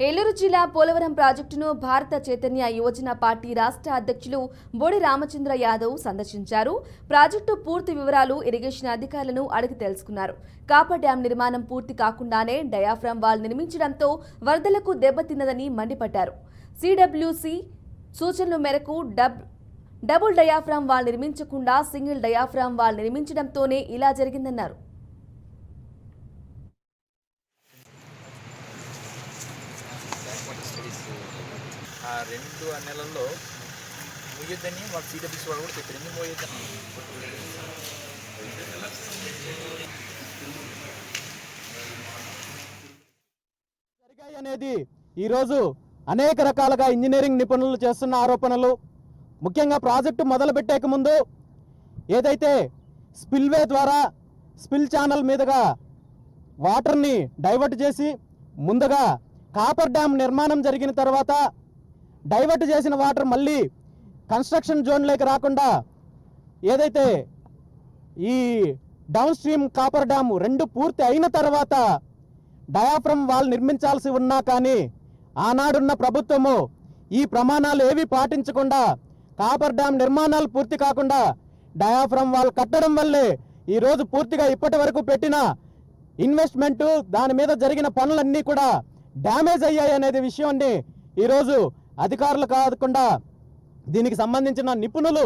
ఏలూరు జిల్లా పోలవరం ప్రాజెక్టును భారత చైతన్య యువజన పార్టీ రాష్ట్ర అధ్యక్షులు బోడి రామచంద్ర యాదవ్ సందర్శించారు. ప్రాజెక్టు పూర్తి వివరాలు ఇరిగేషన్ అధికారులను అడిగి తెలుసుకున్నారు. కాపర్ డ్యాం నిర్మాణం పూర్తి కాకుండానే డయాఫ్రామ్ వాల్ నిర్మించడంతో వరదలకు దెబ్బతిన్నదని మండిపడ్డారు. సిడబ్ల్యూసి సూచనల మేరకు డబుల్ డయాఫ్రామ్ వాల్ నిర్మించకుండా సింగిల్ డయాఫ్రామ్ వాల్ నిర్మించడంతోనే ఇలా జరిగిందన్నారు. ఆ 2 నెలల్లో ముయ్యొద్దని మాకు సిడబ్ల్యూసీ వాళ్ళు కూడా చెప్పారు. ఎందుకు ముయ్యొద్దని జరిగాయి అనేది ఈరోజు అనేక రకాలుగా ఇంజనీరింగ్ నిపుణులు చేస్తున్న ఆరోపణలు. ముఖ్యంగా ప్రాజెక్టు మొదలుపెట్టేక ముందు ఏదైతే స్పిల్వే ద్వారా స్పిల్ ఛానల్ మీదుగా వాటర్ని డైవర్ట్ చేసి ముందుగా కాపర్ డ్యామ్ నిర్మాణం జరిగిన తర్వాత డైవర్ట్ చేసిన వాటర్ మళ్ళీ కన్స్ట్రక్షన్ జోన్లోకి రాకుండా ఏదైతే ఈ డౌన్ స్ట్రీమ్ కాపర్ డ్యామ్ 2 పూర్తి అయిన తర్వాత డయాఫ్రమ్ వాల్ నిర్మించాల్సి ఉన్నా కానీ ఆనాడున్న ప్రభుత్వము ఈ ప్రమాణాలు ఏవి పాటించకుండా కాపర్ డ్యామ్ నిర్మాణాలు పూర్తి కాకుండా డయాఫ్రమ్ వాల్ కట్టడం వల్లే ఈరోజు పూర్తిగా ఇప్పటి వరకు పెట్టిన ఇన్వెస్ట్మెంటు దాని మీద జరిగిన పనులన్నీ కూడా డ్యామేజ్ అయ్యాయి అనేది విషయాన్ని ఈరోజు అధికారులు కాకుండా దీనికి సంబంధించిన నిపుణులు